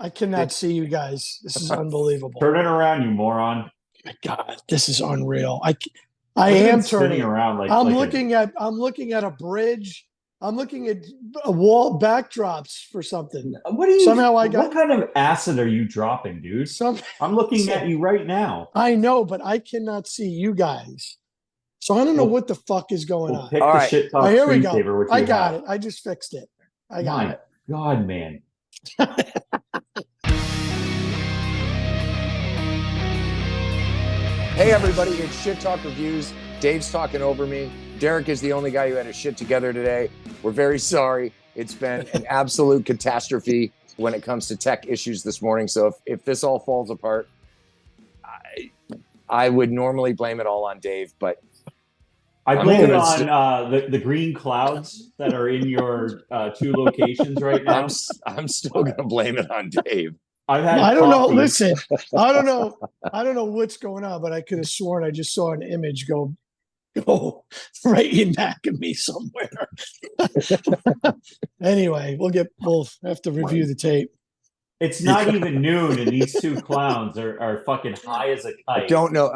I cannot see you guys. This is unbelievable. Turn it around, you moron. My God, this is unreal. I Look at him am spinning turning around like I'm like I'm looking at a bridge. I'm looking at a wall backdrops for something. what kind of acid are you dropping, dude? some I'm looking at you right now. I know, but I cannot see you guys. So I don't know Well, what the fuck is going we'll on. pick All the right. shit Oh, talk here we go. screensaver, which I you got have. it. I just fixed it. I got My it. God, man. Hey, everybody, it's Shit Talk Reviews. Dave's talking over me. Derek is the only guy who had his shit together today. We're very sorry. It's been an absolute catastrophe when it comes to tech issues this morning. So if this all falls apart, I would normally blame it all on Dave, but I blame it on the green clouds that are in your two locations right now. I'm still going to blame it on Dave. I don't know. Listen, I don't know. I don't know what's going on, but I could have sworn I just saw an image go right in back of me somewhere. Anyway, we'll have to review the tape. It's not even noon, and these two clowns are fucking high as a kite. I don't know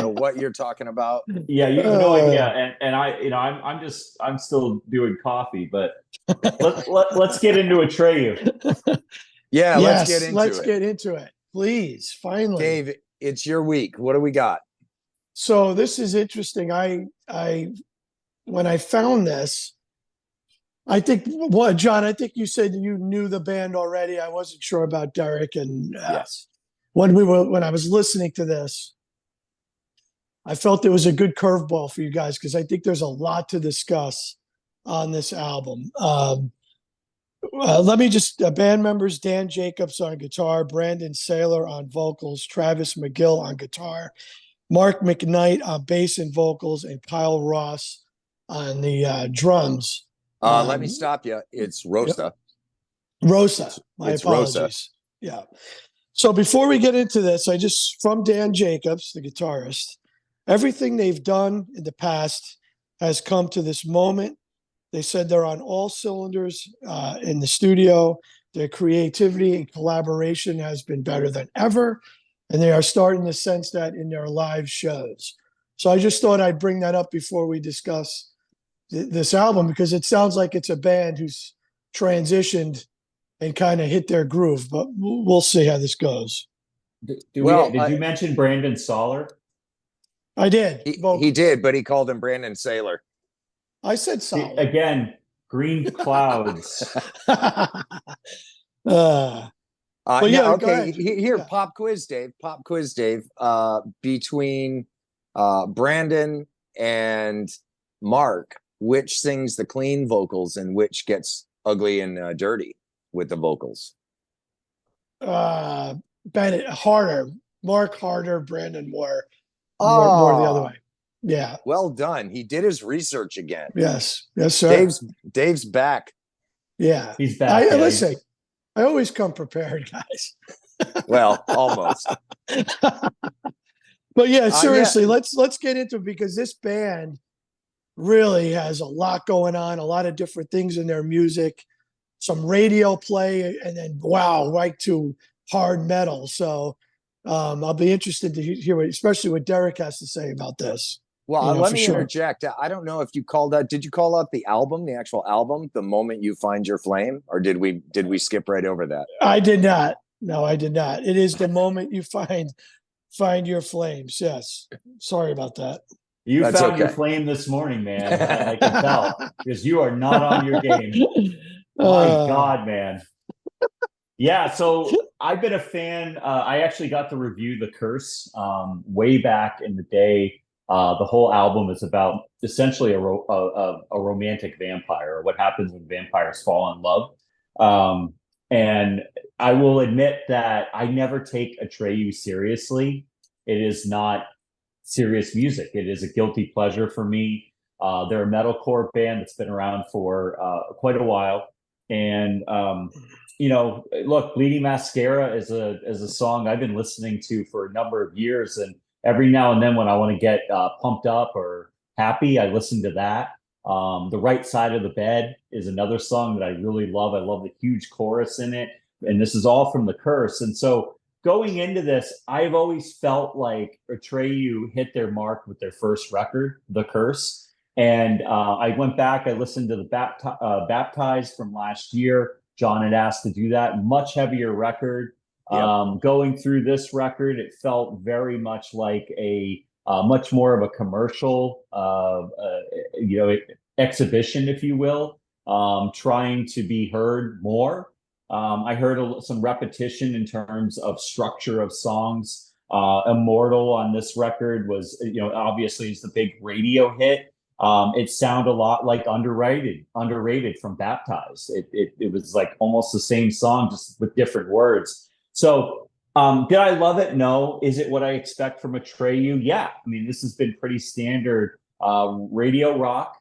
what you're talking about. Yeah, you have no idea. And I'm still doing coffee, but let's get into Atreyu. Yeah, yes, let's get into it. Please, finally. Dave, it's your week. What do we got? So this is interesting. When I found this, I think John, I think you said you knew the band already. I wasn't sure about Derek. And yes, when I was listening to this, I felt there was a good curveball for you guys because I think there's a lot to discuss on this album. Let me just band members: Dan Jacobs on guitar, Brandon Saylor on vocals, Travis McGill on guitar, Mark McKnight on bass and vocals, and Kyle Ross on the drums. Let me stop you. It's Rosa. Rosa. My apologies. Rosa. Yeah. So before we get into this, from Dan Jacobs, the guitarist, everything they've done in the past has come to this moment. They said they're on all cylinders in the studio. Their creativity and collaboration has been better than ever. And they are starting to sense that in their live shows. So I just thought I'd bring that up before we discuss this album, because it sounds like it's a band who's transitioned and kind of hit their groove, but we'll see how this goes. Did you mention Brandon Saylor? I did. He did, but he called him Brandon Saylor. I said Saylor. Again, green clouds. Okay. Here, pop quiz, Dave. Pop quiz, Dave. Between Brandon and Mark, which sings the clean vocals and which gets ugly and dirty with the vocals? Bennett harder, Mark harder, Brandon more the other way. Yeah. Well done. He did his research again. Yes, sir. Dave's back. Yeah, he's back. Listen, I always come prepared, guys. Well, almost. But yeah, seriously, let's get into it, because this band really has a lot going on, a lot of different things in their music, some radio play, and then right to hard metal. So I'll be interested to hear especially what Derek has to say about this. Well, let me interject. I don't know if you called out. Did you call out the album, the actual album, The Moment You Find Your Flame, or did we skip right over that? I did not. No, I did not. It is The Moment You Find Your Flames. Yes. Sorry about that. That's found your flame this morning, man. I can tell, because you are not on your game. My God, man. Yeah, so I've been a fan. I actually got to review The Curse way back in the day. The whole album is about essentially a romantic vampire, or what happens when vampires fall in love. And I will admit that I never take Atreyu seriously. It is not serious music. It is a guilty pleasure for me. They're a metalcore band that's been around for quite a while. And look, Bleeding Mascara is a song I've been listening to for a number of years, and every now and then when I want to get pumped up or happy, I listen to that. The Right Side of the Bed is another song that I really love. I love the huge chorus in it. and this is all from The Curse. And so going into this, I've always felt like Atreyu hit their mark with their first record, The Curse. And I went back, I listened to the Baptized from last year. John had asked to do that, much heavier record. Yep. Going through this record, it felt very much like a much more of a commercial, exhibition, if you will, trying to be heard more. I heard some repetition in terms of structure of songs. Immortal on this record was, obviously is the big radio hit. It sounded a lot like underrated from Baptized. It was like almost the same song, just with different words. So did I love it? No. Is it what I expect from Atreyu? Yeah. I mean, this has been pretty standard radio rock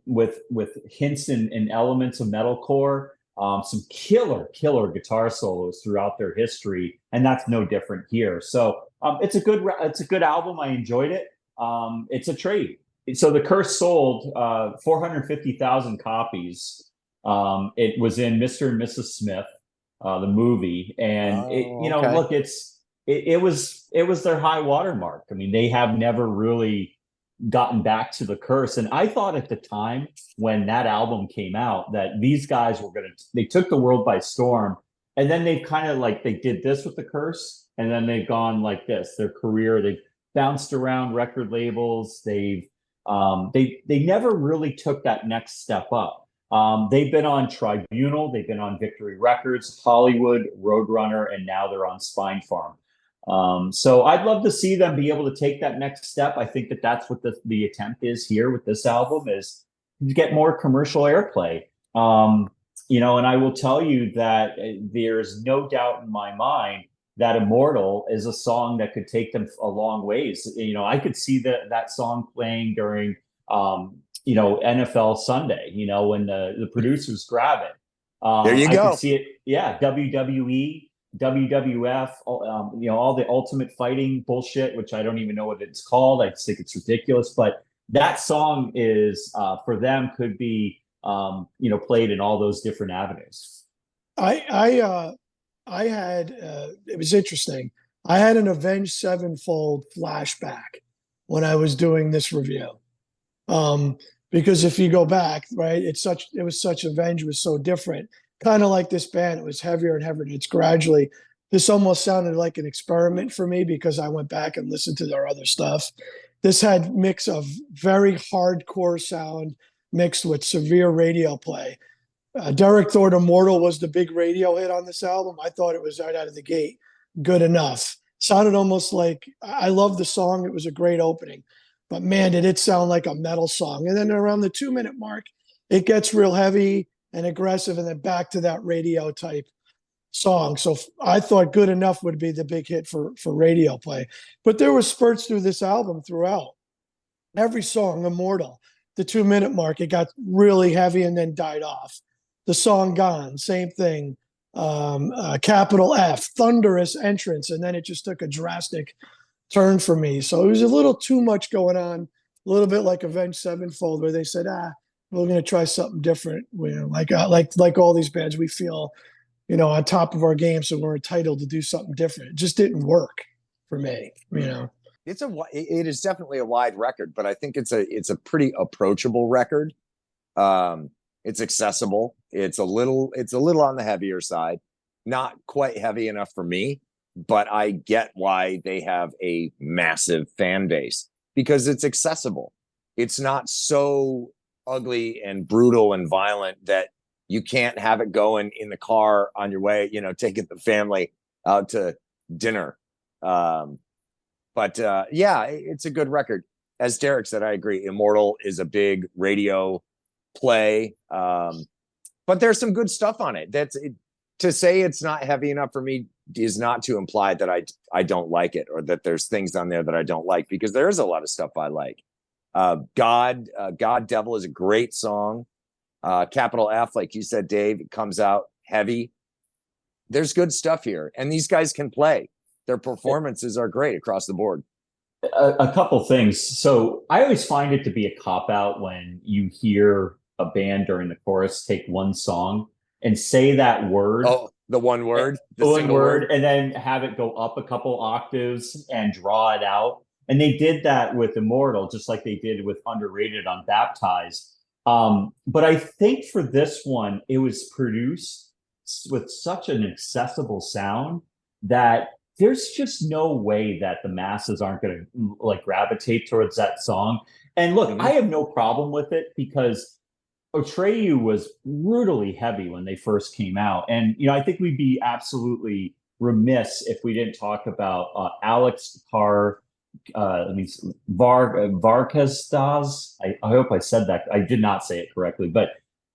with hints and elements of metalcore. Some killer guitar solos throughout their history, and that's no different here. So it's a good album. I enjoyed it. It's Atreyu. So The Curse sold 450,000 copies. It was in Mr. and Mrs. Smith, the movie, and look, it was their high water mark. I mean, they have never really gotten back to The Curse, and I thought at the time when that album came out that these guys they took the world by storm, and then they've kind of like they did this with The Curse, and then they've gone like this. Their career, they've bounced around record labels. They never really took that next step up. They've been on Tribunal, they've been on Victory Records, Hollywood, Roadrunner, and now they're on Spine Farm. So I'd love to see them be able to take that next step. I think that's what the attempt is here with this album, is to get more commercial airplay. And I will tell you that there's no doubt in my mind that Immortal is a song that could take them a long ways. I could see that song playing during, NFL Sunday, when the producers grab it. There you go. I could see it. Yeah. WWE, WWF, all the Ultimate Fighting bullshit, which I don't even know what it's called. I just think it's ridiculous. But that song is, for them, could be, played in all those different avenues. I had, it was interesting. I had an Avenged Sevenfold flashback when I was doing this review. Because if you go back, right, Avenged was so different. Kind of like this band, it was heavier and heavier. It's gradually, this almost sounded like an experiment for me because I went back and listened to their other stuff. This had mix of very hardcore sound mixed with severe radio play. Derek thought Immortal was the big radio hit on this album. I thought it was right out of the gate good enough. Sounded almost like, I love the song. It was a great opening. But man, did it sound like a metal song. And then around the 2-minute mark, it gets real heavy and aggressive, and then back to that radio type song. So I thought Good Enough would be the big hit for radio play. But there were spurts through this album throughout. Every song, Immortal, the 2-minute mark, it got really heavy and then died off. The song Gone, same thing. Capital F, thunderous entrance, and then it just took a drastic turn for me. So it was a little too much going on, a little bit like Avenged Sevenfold, where they said, we're going to try something different. Like all these bands, we feel, on top of our game, so we're entitled to do something different. It just didn't work for me, It is definitely a wide record, but I think it's a pretty approachable record. It's accessible. It's a little on the heavier side, not quite heavy enough for me, but I get why they have a massive fan base because it's accessible. It's not so ugly and brutal and violent that you can't have it going in the car on your way, taking the family out to dinner. But it's a good record. As Derek said, I agree. Immortal is a big radio play, but there's some good stuff on it. To say it's not heavy enough for me is not to imply that I don't like it or that there's things on there that I don't like, because there is a lot of stuff I like. God Devil is a great song. Capital F, like you said, Dave, it comes out heavy. There's good stuff here, and these guys can play. Their performances are great across the board. A couple things. So I always find it to be a cop-out when you hear a band during the chorus take one song and say that word The one word, the one single word, and then have it go up a couple octaves and draw it out. And they did that with Immortal, just like they did with Underrated on Baptized. But I think for this one, it was produced with such an accessible sound that there's just no way that the masses aren't going to like gravitate towards that song. And look, I have no problem with it because Atreyu was brutally heavy when they first came out. And, you know, I think we'd be absolutely remiss if we didn't talk about Alex Carr, Varkestas. I hope I said that. I did not say it correctly, but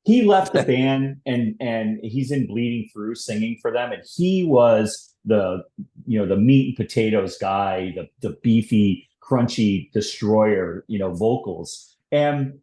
he left the band and he's in Bleeding Through singing for them. And he was the meat and potatoes guy, the beefy, crunchy destroyer, vocals. And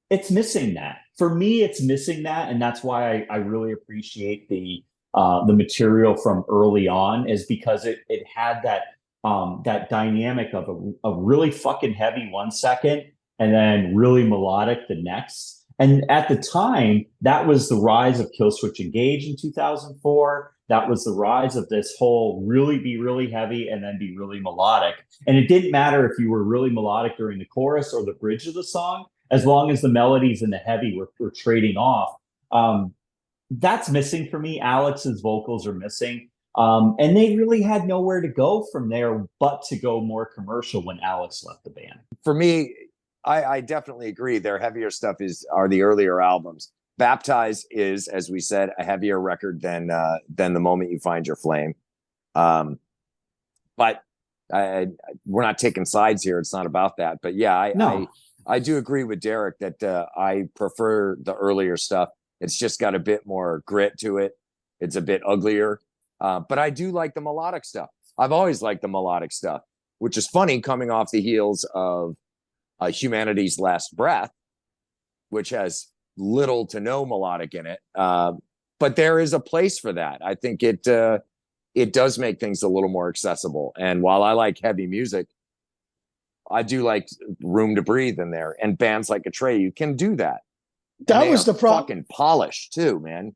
it's missing that. For me, it's missing that, and that's why I really appreciate the material from early on, is because it had that dynamic of a really fucking heavy 1 second and then really melodic the next. And at the time, that was the rise of Killswitch Engage in 2004. That was the rise of this whole really be really heavy and then be really melodic. And it didn't matter if you were really melodic during the chorus or the bridge of the song, as long as the melodies and the heavy were trading off. That's missing for me. Alex's vocals are missing. And they really had nowhere to go from there but to go more commercial when Alex left the band. For me, I definitely agree. Their heavier stuff are the earlier albums. Baptize is, as we said, a heavier record than The Moment You Find Your Flame. But we're not taking sides here. It's not about that. But yeah, I do agree with Derek that I prefer the earlier stuff. It's just got a bit more grit to it. It's a bit uglier. But I do like the melodic stuff. I've always liked the melodic stuff, which is funny coming off the heels of Humanity's Last Breath, which has little to no melodic in it. But there is a place for that. I think it does make things a little more accessible. And while I like heavy music, I do like Room to Breathe in there, and bands like Atreyu can do that. That was the problem. Fucking polished too, man.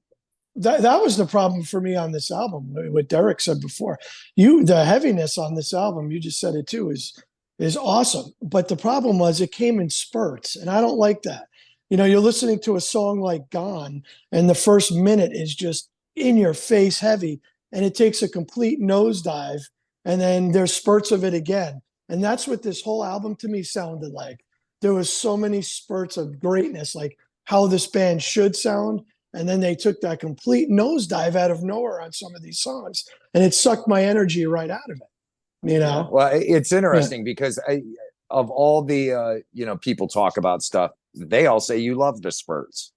That was the problem for me on this album. What Derek said before, the heaviness on this album, you just said it too, is awesome. But the problem was it came in spurts, and I don't like that. You're listening to a song like Gone, and the first minute is just in your face heavy, and it takes a complete nosedive, and then there's spurts of it again. And that's what this whole album to me sounded like. There was so many spurts of greatness, like how this band should sound. And then they took that complete nosedive out of nowhere on some of these songs, and it sucked my energy right out of it. Yeah. Well, it's interesting because of all the, people talk about stuff, they all say you love the spurts.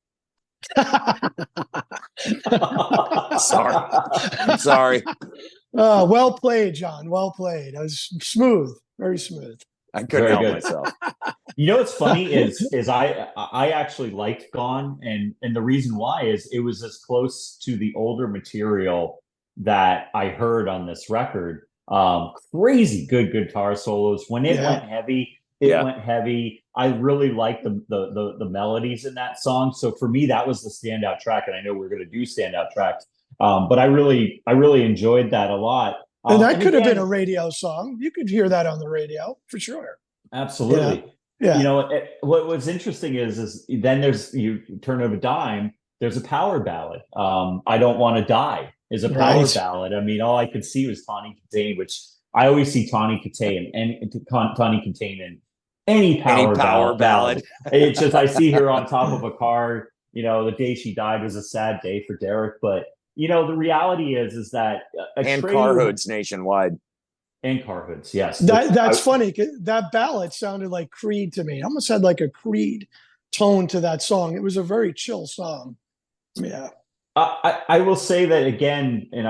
Sorry. Well played, John. Well played. I was smooth, very smooth. I couldn't help myself. What's funny is I actually liked Gone, and the reason why is it was as close to the older material that I heard on this record. Crazy good guitar solos. When it went heavy, went heavy. I really liked the melodies in that song. So for me, that was the standout track, and I know we're going to do standout tracks. But I really enjoyed that a lot. And that could have been a radio song. You could hear that on the radio for sure. Absolutely. Yeah. What's interesting is then you turn of a dime, there's a power ballad. I Don't Want to Die is a power ballad. I mean, all I could see was Tawny Kitaen, which I always see Tawny Kitaen in any power ballad. It's just, I see her on top of a car. The day she died was a sad day for Derek, but the reality is that and car hoods nationwide. And car hoods, yes. That's funny. That ballad sounded like Creed to me. It almost had like a Creed tone to that song. It was a very chill song. Yeah. I will say that again, and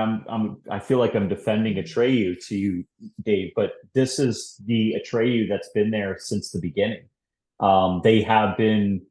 I feel like I'm defending Atreyu to you, Dave, but this is the Atreyu that's been there since the beginning. They have been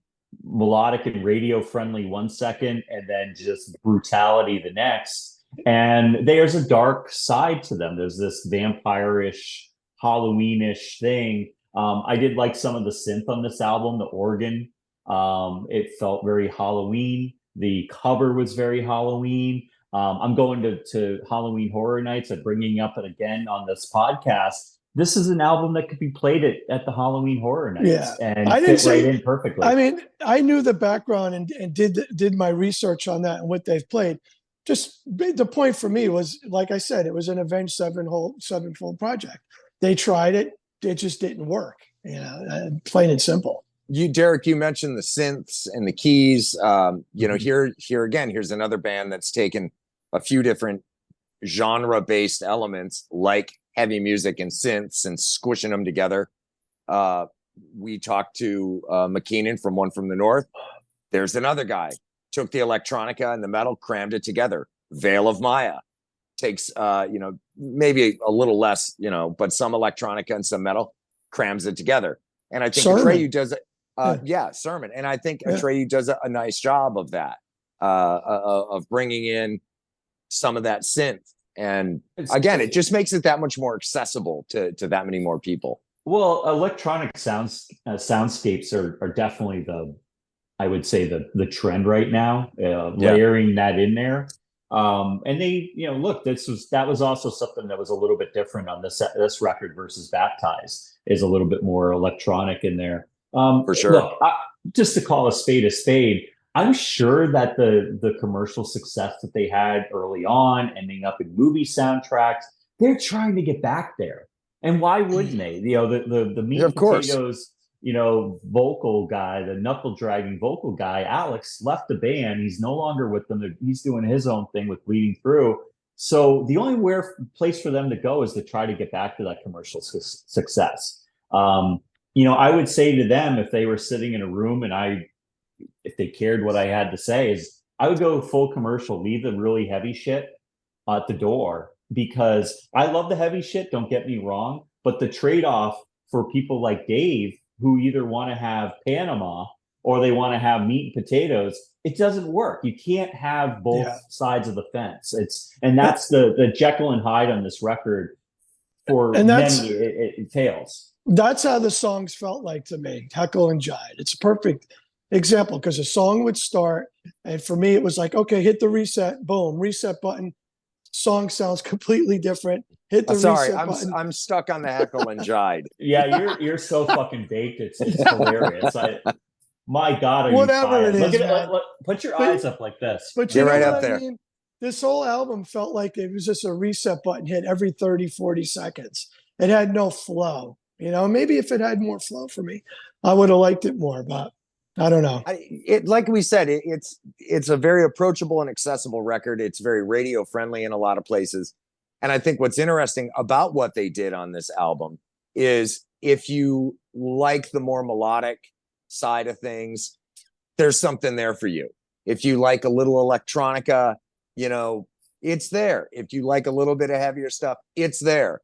melodic and radio friendly 1 second, and then just brutality the next. And there's a dark side to them. There's this vampire-ish, Halloween-ish thing. I did like some of the synth on this album, the organ. It felt very Halloween. The cover was very Halloween. I'm going to Halloween Horror Nights and bringing up it again on this podcast. This is an album that could be played at the Halloween Horror Nights and fit right in perfectly. I mean, I knew the background and did my research on that and what they've played. Just the point for me was, like I said, it was an Avenged Sevenfold project. They tried it just didn't work. Plain and simple. Derek, you mentioned the synths and the keys. Here again, here's another band that's taken a few different genre-based elements like heavy music and synths and squishing them together. We talked to McKeenan from One from the North. There's another guy, took the electronica and the metal, crammed it together. Veil of Maya takes, maybe a little less, but some electronica and some metal, crams it together. And I think Atreyu does it. Sermon. And I think Atreyu does a nice job of that, of bringing in some of that synth. And again, it just makes it that much more accessible to that many more people. Well, electronic soundscapes are definitely I would say the trend right now, layering that in there. And they, look, that was also something that was a little bit different on this record versus Baptized, is a little bit more electronic in there. For sure. Look, just to call a spade, I'm sure that the commercial success that they had early on, ending up in movie soundtracks, they're trying to get back there. And why wouldn't they? The meat and potatoes, vocal guy, the knuckle dragging vocal guy, Alex, left the band. He's no longer with them. He's doing his own thing with Bleeding Through. So the only place for them to go is to try to get back to that commercial success. I would say to them, if they were sitting in a room and if they cared what I had to say, is I would go full commercial, leave the really heavy shit at the door, because I love the heavy shit, don't get me wrong, but the trade-off for people like Dave, who either want to have Panama or they want to have meat and potatoes, it doesn't work. You can't have both sides of the fence. That's the Jekyll and Hyde on this record for many tales. That's how the songs felt like to me, Heckle and Jive. It's a perfect example, because a song would start, and for me, it was like, okay, hit the reset, boom, reset button. Song sounds completely different. Hit the reset button. I'm stuck on the Heckle and Jive. Yeah, you're so fucking baked. It's hilarious. My God, whatever it is, look at it. Put your eyes up like this. But you're right up there. I mean? This whole album felt like it was just a reset button hit every 30, 40 seconds. It had no flow. Maybe if it had more flow for me, I would have liked it more, but I don't know. Like we said, it's a very approachable and accessible record. It's very radio friendly in a lot of places. And I think what's interesting about what they did on this album is, if you like the more melodic side of things, there's something there for you. If you like a little electronica, it's there. If you like a little bit of heavier stuff, it's there.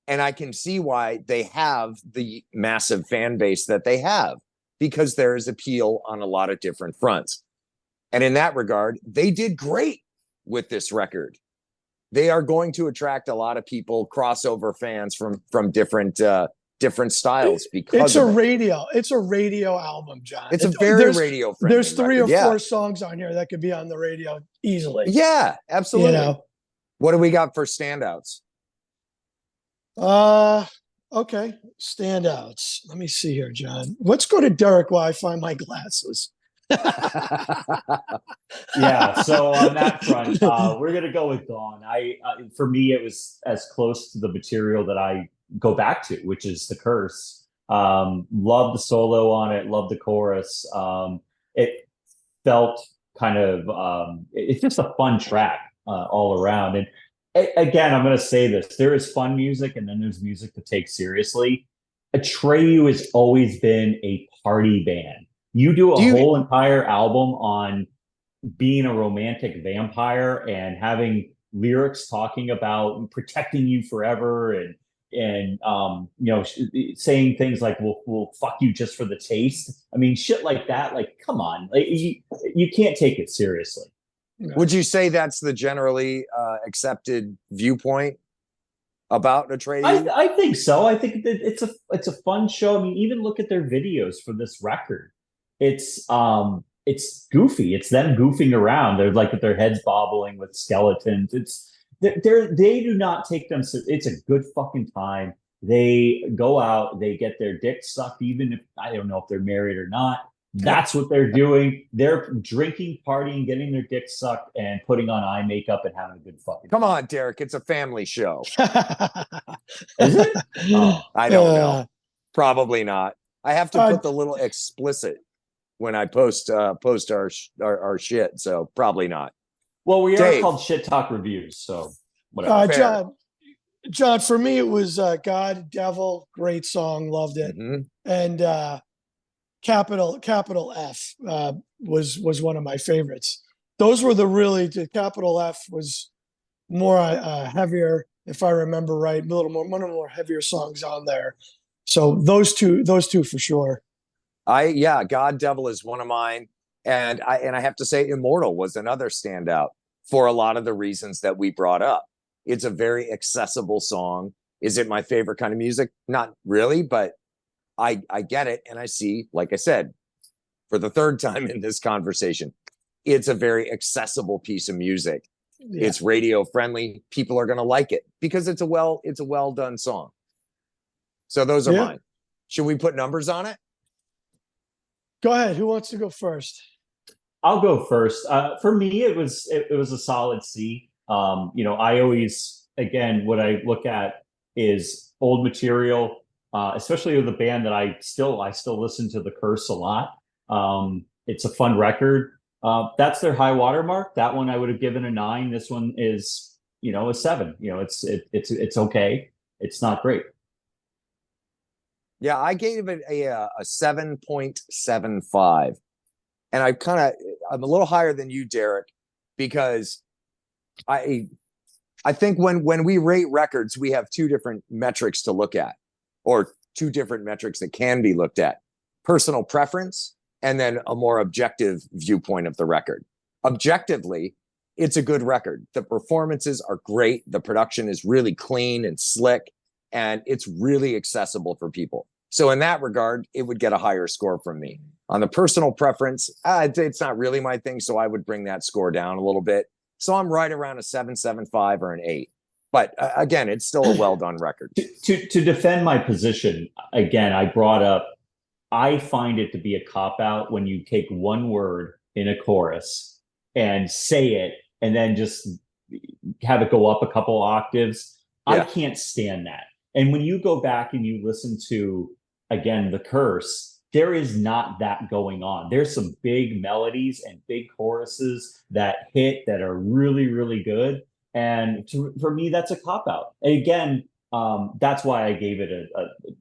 And I can see why they have the massive fan base that they have, because there is appeal on a lot of different fronts. And in that regard, they did great with this record. They are going to attract a lot of people, crossover fans from different styles, because it's a radio album, John. It's a very radio friendly. There's 3 or 4 songs on here that could be on the radio easily. Yeah, absolutely. What do we got for standouts? Okay, standouts. Let me see here, John. Let's go to Derek while I find my glasses. Yeah, so on that front, we're gonna go with Dawn. For me, it was as close to the material that I go back to, which is The Curse. Love the solo on it, love the chorus. It felt kind of it's just a fun track all around. And again, I'm going to say this: there is fun music, and then there's music to take seriously. Atreyu has always been a party band. You do a whole entire album on being a romantic vampire and having lyrics talking about protecting you forever, and saying things like we'll fuck you just for the taste. I mean, shit like that. Like, come on, like, you can't take it seriously. Would you say that's the generally accepted viewpoint about Atreyu? I think so. I think that it's a fun show. I mean, even look at their videos for this record. It's it's goofy. It's them goofing around. They're like with their heads bobbling with skeletons. They do not take them. It's a good fucking time. They go out, they get their dick sucked, even if I don't know if they're married or not. That's what they're doing. They're drinking, partying, getting their dick sucked, and putting on eye makeup and having a good fucking. Come on, Derek. It's a family show. Is it? Oh. I don't know. Probably not. I have to put the little explicit when I post our shit. So probably not. Well, we are called Shit Talk Reviews, so whatever. John, for me it was God, Devil, great song, loved it, and capital F was one of my favorites. Those were the capital F was more heavier, if I remember right, a little more, one of the more heavier songs on there. So those two for sure. God, Devil is one of mine, and I have to say, Immortal was another standout for a lot of the reasons that we brought up. It's a very accessible song. Is it my favorite kind of music? Not really, but I get it, and I see, like I said, for the third time in this conversation, it's a very accessible piece of music. Yeah. It's radio friendly. People are going to like it because it's a well done song. So those are mine. Should we put numbers on it? Go ahead. Who wants to go first? I'll go first. For me, it was a solid C. I always, again, what I look at is old material, especially with a band that I still listen to The Curse a lot. It's a fun record. That's their high water mark. That one I would have given a 9. This one is, a 7. It's okay. It's not great. Yeah, I gave it a 7.75. And I'm a little higher than you, Derek, because I think when we rate records, we have 2 different metrics to look at, or 2 different metrics that can be looked at: personal preference and then a more objective viewpoint of the record. Objectively, it's a good record. The performances are great. The production is really clean and slick, and it's really accessible for people. So in that regard, it would get a higher score from me. On the personal preference, it's not really my thing, so I would bring that score down a little bit. So I'm right around a 7.75 or an 8. But again, it's still a well-done record. To defend my position, again, I brought up, I find it to be a cop-out when you take one word in a chorus and say it and then just have it go up a couple octaves. Yeah. I can't stand that. And when you go back and you listen to, again, The Curse, there is not that going on. There's some big melodies and big choruses that hit that are really, really good. And for me, that's a cop-out. And again, that's why I gave it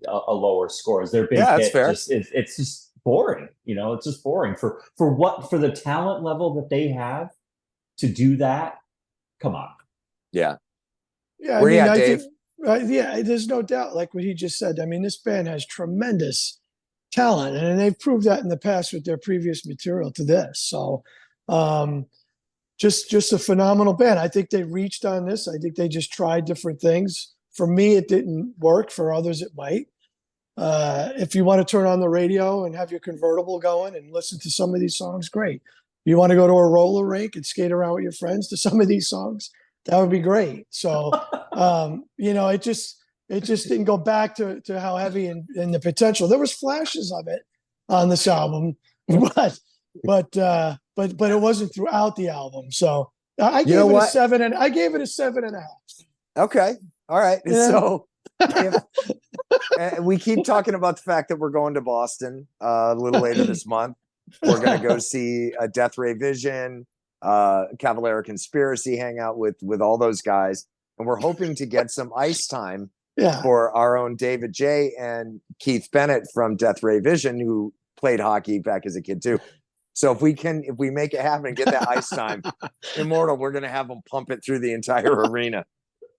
a lower score. Is their big hit? Fair. It's just boring. It's just boring for the talent level that they have to do that. Come on. Yeah. Yeah. Where you at, Dave? There's no doubt. Like what he just said. I mean, this band has tremendous talent, and they've proved that in the past with their previous material to this. So, just a phenomenal band. I think they reached on this. I think they just tried different things. For me, it didn't work. For others, it might. If you want to turn on the radio and have your convertible going and listen to some of these songs, great. You want to go to a roller rink and skate around with your friends to some of these songs, that would be great. So, it just didn't go back to how heavy and the potential. There was flashes of it on this album, but it wasn't throughout the album. So I gave it a 7, and I gave it a 7.5. Okay. All right. Yeah. So we keep talking about the fact that we're going to Boston a little later this month. We're going to go see a Death Ray Vision, Cavalera Conspiracy, hang out with all those guys. And we're hoping to get some ice time for our own David J. and Keith Bennett from Death Ray Vision, who played hockey back as a kid too. So if we make it happen and get that ice time, Immortal, we're going to have them pump it through the entire arena.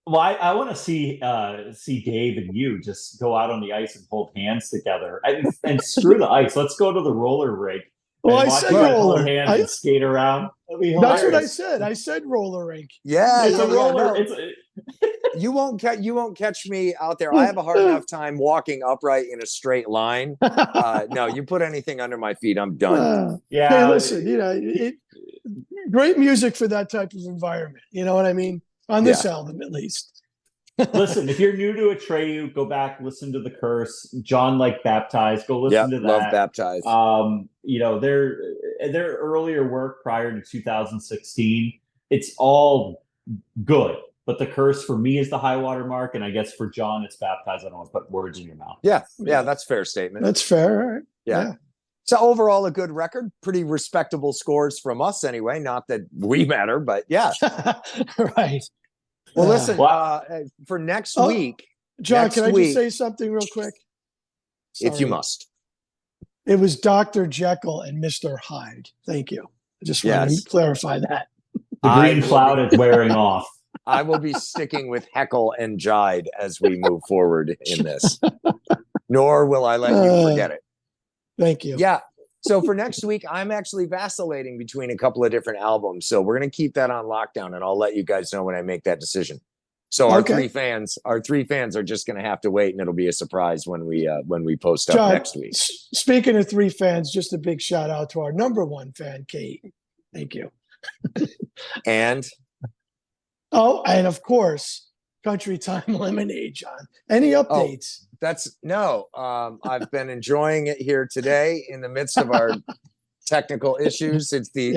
Well, I want to see Dave and you just go out on the ice and hold hands together and screw the ice. Let's go to the roller rink. Well, I said roller. Hold hands and skate around. That's what I said. I said roller rink. Yeah, it's a roller. No. You won't catch me out there. I have a hard enough time walking upright in a straight line. No, you put anything under my feet, I'm done. Yeah. Hey, listen, great music for that type of environment. You know what I mean? On this album, at least. Listen, if you're new to Atreyu, go back, listen to The Curse. John like Baptized, go listen to that. Love Baptized. Their earlier work prior to 2016, it's all good. But The Curse for me is the high water mark, and I guess for John, it's Baptized. I don't want to put words in your mouth. Yeah, that's a fair statement. That's fair. Right? Yeah. So overall, a good record, pretty respectable scores from us anyway. Not that we matter, but yeah. Right. Well, listen, for next week. John, can I just say something real quick? If you must. It was Dr. Jekyll and Mr. Hyde. Thank you. I just wanted to clarify that. The green cloud is wearing off. I will be sticking with Heckle and Jide as we move forward in this. Nor will I let you forget it. Thank you. Yeah. So for next week, I'm actually vacillating between a couple of different albums. So we're going to keep that on lockdown, and I'll let you guys know when I make that decision. So our three fans are just going to have to wait, and it'll be a surprise when we post up next week. Speaking of three fans, just a big shout out to our number one fan, Kate. Thank you. And of course, Country Time Lemonade, John. Any updates? I've been enjoying it here today in the midst of our technical issues. It's the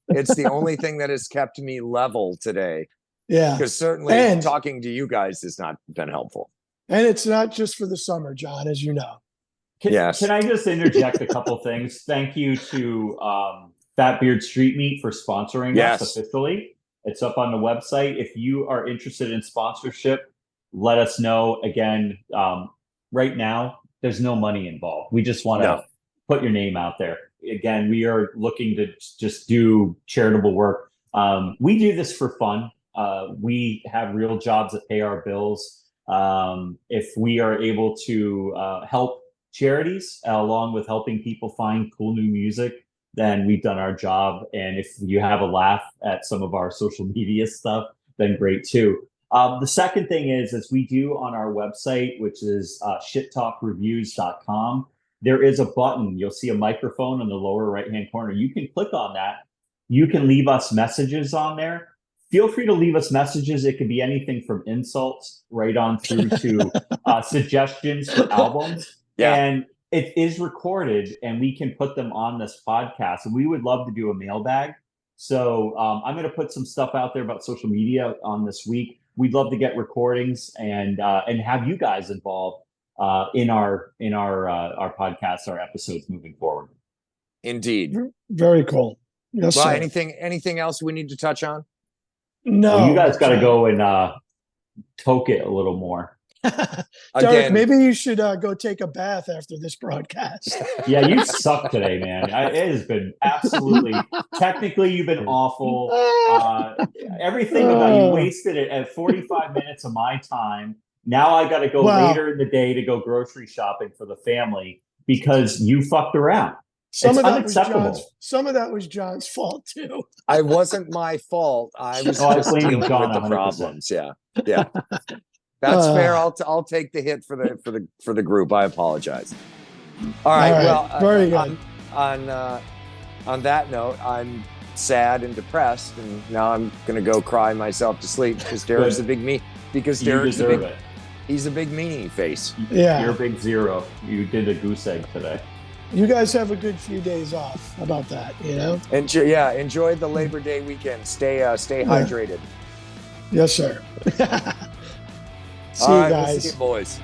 it's the only thing that has kept me level today. Yeah. Because certainly talking to you guys has not been helpful. And it's not just for the summer, John, as you know. Can I just interject a couple things? Thank you to Fat Beard Street Meat for sponsoring us officially. It's up on the website. If you are interested in sponsorship, let us know. Again, right now, there's no money involved. We just want to put your name out there. Again, we are looking to just do charitable work. We do this for fun. We have real jobs that pay our bills. If we are able to help charities along with helping people find cool new music, then we've done our job. And if you have a laugh at some of our social media stuff, then great too. The second thing is, as we do on our website, which is shittalkreviews.com, there is a button. You'll see a microphone in the lower right-hand corner. You can click on that. You can leave us messages on there. Feel free to leave us messages. It could be anything from insults right on through to suggestions for albums. Yeah. And it is recorded, and we can put them on this podcast. And we would love to do a mailbag. So I'm going to put some stuff out there about social media on this week. We'd love to get recordings and have you guys involved in our podcasts, our episodes moving forward. Indeed. Very cool. Yes, well, sir. anything else we need to touch on? No. Well, you guys got to go and toke it a little more. Derek, maybe you should go take a bath after this broadcast. Yeah, you suck today, man. It has been absolutely. Technically, you've been awful. Everything about you wasted it at 45 minutes of my time. Now I got to go later in the day to go grocery shopping for the family because you fucked around. Some of that was John's fault too. I wasn't my fault. I was just dealing with the problems. Yeah. That's fair. I'll take the hit for the group. I apologize. All right. Well, very good. On that note, I'm sad and depressed, and now I'm gonna go cry myself to sleep because Derek's a big me. Because Derek's he's a big meanie face. Yeah, you're a big zero. You did a goose egg today. You guys have a good few days off. How about that? You know. Enjoy the Labor Day weekend. Stay hydrated. Yes, sir. See you guys. We'll see you, boys.